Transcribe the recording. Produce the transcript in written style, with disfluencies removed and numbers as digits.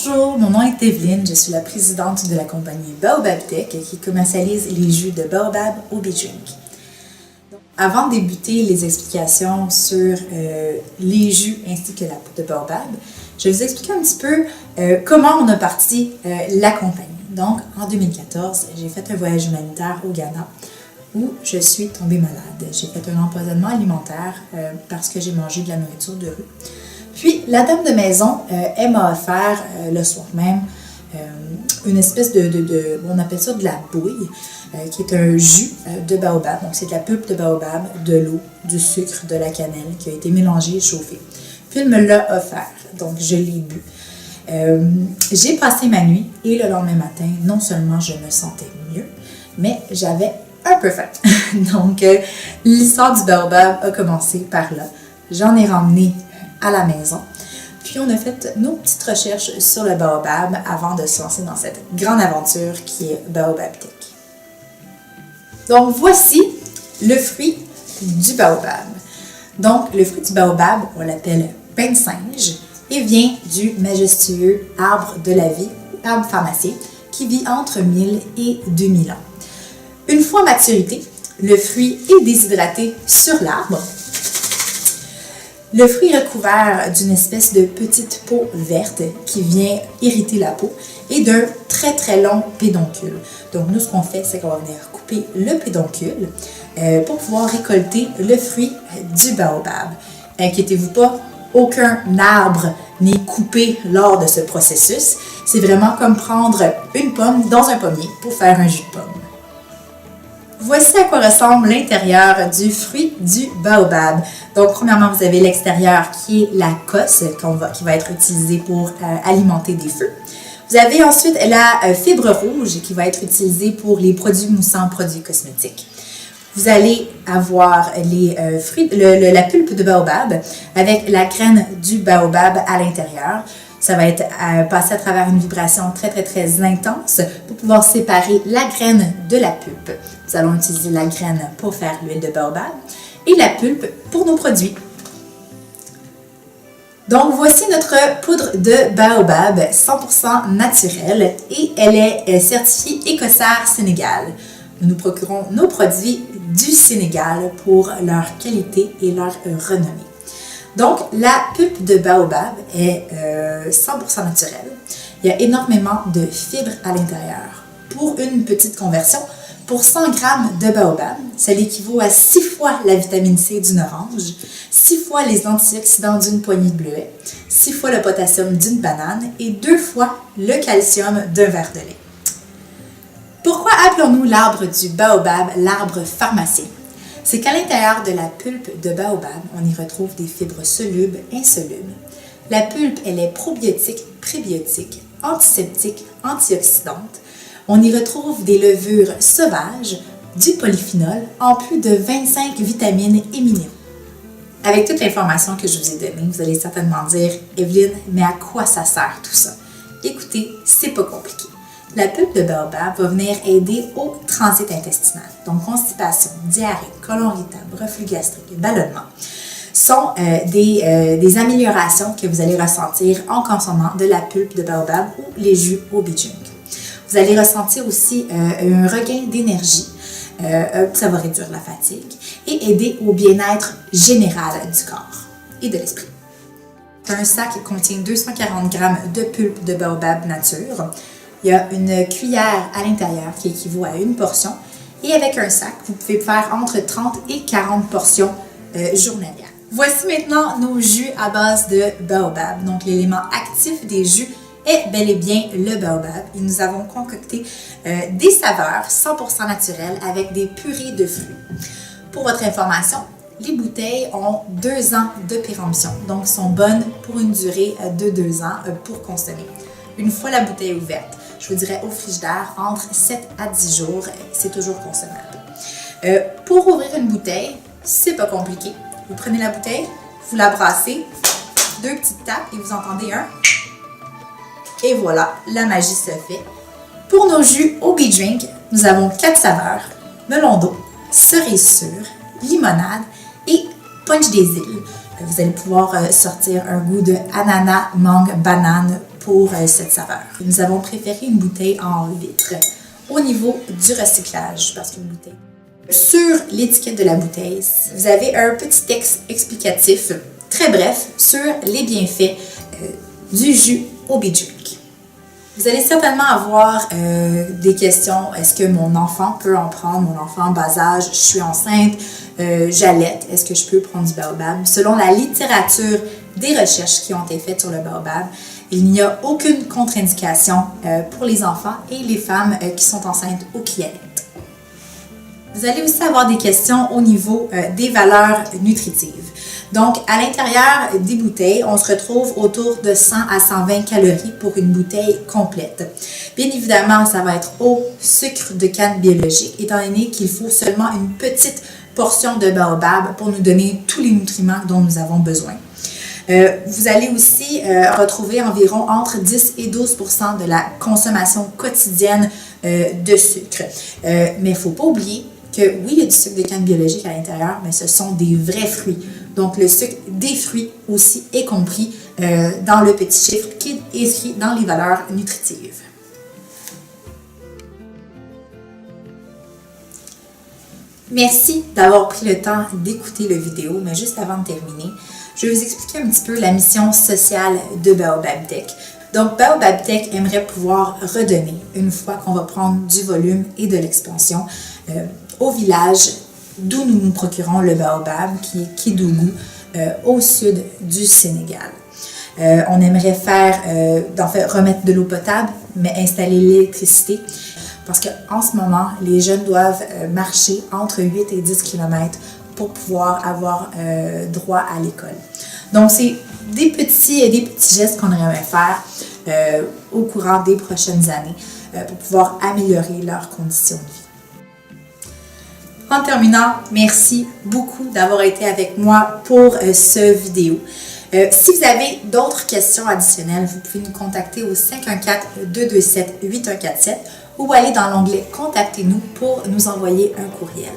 Bonjour, mon nom est Evelyne, je suis la présidente de la compagnie Baobab Tech qui commercialise les jus de Baobab Obi-Drink. Avant de débuter les explications sur les jus ainsi que la poudre de Baobab, je vais vous expliquer un petit peu comment on a parti la compagnie. Donc, en 2014, j'ai fait un voyage humanitaire au Ghana où je suis tombée malade. J'ai fait un empoisonnement alimentaire parce que j'ai mangé de la nourriture de rue. Puis, la dame de maison, elle m'a offert le soir même une espèce on appelle ça de la bouille, qui est un jus de baobab. Donc, c'est de la pulpe de baobab, de l'eau, du sucre, de la cannelle qui a été mélangée et chauffée. Puis, elle me l'a offert. Donc, je l'ai bu. J'ai passé ma nuit et le lendemain matin, non seulement je me sentais mieux, mais j'avais un peu faim. Donc, l'histoire du baobab a commencé par là. J'en ai ramené à la maison. Puis on a fait nos petites recherches sur le baobab avant de se lancer dans cette grande aventure qui est Baobab Tech. Donc voici le fruit du baobab. Donc le fruit du baobab, on l'appelle pain de singe et vient du majestueux arbre de la vie, arbre pharmacé, qui vit entre 1000 et 2000 ans. Une fois à maturité, le fruit est déshydraté sur l'arbre. Le fruit est recouvert d'une espèce de petite peau verte qui vient irriter la peau et d'un très long pédoncule. Donc nous, ce qu'on fait, c'est qu'on va venir couper le pédoncule pour pouvoir récolter le fruit du baobab. Inquiétez-vous pas, aucun arbre n'est coupé lors de ce processus. C'est vraiment comme prendre une pomme dans un pommier pour faire un jus de pomme. Voici à quoi ressemble l'intérieur du fruit du baobab. Donc, premièrement, vous avez l'extérieur qui est la cosse qui va être utilisée pour alimenter des feux. Vous avez ensuite la fibre rouge qui va être utilisée pour les produits moussants, produits cosmétiques. Vous allez avoir la pulpe de baobab avec la graine du baobab à l'intérieur. Ça va être passé à travers une vibration très intense pour pouvoir séparer la graine de la pulpe. Nous allons utiliser la graine pour faire l'huile de baobab et la pulpe pour nos produits. Donc, voici notre poudre de baobab 100% naturelle et elle est certifiée Écossaire Sénégal. Nous procurons nos produits du Sénégal pour leur qualité et leur renommée. Donc, la pulpe de baobab est 100% naturelle. Il y a énormément de fibres à l'intérieur. Pour une petite conversion, pour 100 g de baobab, ça l'équivaut à 6 fois la vitamine C d'une orange, 6 fois les antioxydants d'une poignée de bleuets, 6 fois le potassium d'une banane et 2 fois le calcium d'un verre de lait. Pourquoi appelons-nous l'arbre du baobab l'arbre pharmacé? C'est qu'à l'intérieur de la pulpe de baobab, on y retrouve des fibres solubles, insolubles. La pulpe, elle est probiotique, prébiotique, antiseptique, antioxydante. On y retrouve des levures sauvages, du polyphénol, en plus de 25 vitamines et minéraux. Avec toute l'information que je vous ai donnée, vous allez certainement dire « Evelyne, mais à quoi ça sert tout ça? » Écoutez, c'est pas compliqué. La pulpe de baobab va venir aider au transit intestinal. Donc, constipation, diarrhée, côlon irritable, reflux gastrique, ballonnement sont des améliorations que vous allez ressentir en consommant de la pulpe de baobab ou les jus Obi-Drink. Vous allez ressentir aussi un regain d'énergie, ça va réduire la fatigue et aider au bien-être général du corps et de l'esprit. Un sac contient 240 g de pulpe de baobab nature. Il y a une cuillère à l'intérieur qui équivaut à une portion. Et avec un sac, vous pouvez faire entre 30 et 40 portions journalières. Voici maintenant nos jus à base de baobab. Donc, l'élément actif des jus est bel et bien le baobab. Et nous avons concocté des saveurs 100% naturelles avec des purées de fruits. Pour votre information, les bouteilles ont 2 ans de péremption. Donc, sont bonnes pour une durée de 2 ans pour consommer. Une fois la bouteille ouverte, je vous dirais au frigidaire, entre 7 à 10 jours, c'est toujours consommable. Pour ouvrir une bouteille, c'est pas compliqué. Vous prenez la bouteille, vous la brassez, 2 petites tapes et vous entendez un. Et voilà, la magie se fait. Pour nos jus Obi-Drink, nous avons 4 saveurs, melon d'eau, cerise sûre, limonade et punch des îles. Vous allez pouvoir sortir un goût de ananas, mangue, banane pour cette saveur. Nous avons préféré une bouteille en vitre. Au niveau du recyclage, parce qu'une bouteille. Sur l'étiquette de la bouteille, vous avez un petit texte explicatif, très bref, sur les bienfaits du jus Obi-Drink. Vous allez certainement avoir des questions. Est-ce que mon enfant peut en prendre? Mon enfant en bas âge, je suis enceinte, j'allaite. Est-ce que je peux prendre du baobab? Selon la littérature des recherches qui ont été faites sur le baobab, il n'y a aucune contre-indication pour les enfants et les femmes qui sont enceintes ou qui allaitent. Vous allez aussi avoir des questions au niveau des valeurs nutritives. Donc, à l'intérieur des bouteilles, on se retrouve autour de 100 à 120 calories pour une bouteille complète. Bien évidemment, ça va être au sucre de canne biologique, étant donné qu'il faut seulement une petite portion de baobab pour nous donner tous les nutriments dont nous avons besoin. Vous allez aussi retrouver environ entre 10 et 12% de la consommation quotidienne de sucre. Mais il ne faut pas oublier que oui, il y a du sucre de canne biologique à l'intérieur, mais ce sont des vrais fruits. Donc, le sucre des fruits aussi est compris dans le petit chiffre qui est écrit dans les valeurs nutritives. Merci d'avoir pris le temps d'écouter la vidéo, mais juste avant de terminer, je vais vous expliquer un petit peu la mission sociale de Baobab Tech. Donc, Baobab Tech aimerait pouvoir redonner, une fois qu'on va prendre du volume et de l'expansion, au village d'où nous nous procurons le baobab, qui est Kédougou, au sud du Sénégal. On aimerait remettre de l'eau potable, mais installer l'électricité, parce qu'en ce moment, les jeunes doivent marcher entre 8 et 10 km pour pouvoir avoir droit à l'école. Donc, c'est des petits gestes qu'on aimerait faire au courant des prochaines années pour pouvoir améliorer leurs conditions de vie. En terminant, merci beaucoup d'avoir été avec moi pour cette vidéo. Si vous avez d'autres questions additionnelles, vous pouvez nous contacter au 514-227-8147 ou aller dans l'onglet « Contactez-nous » pour nous envoyer un courriel.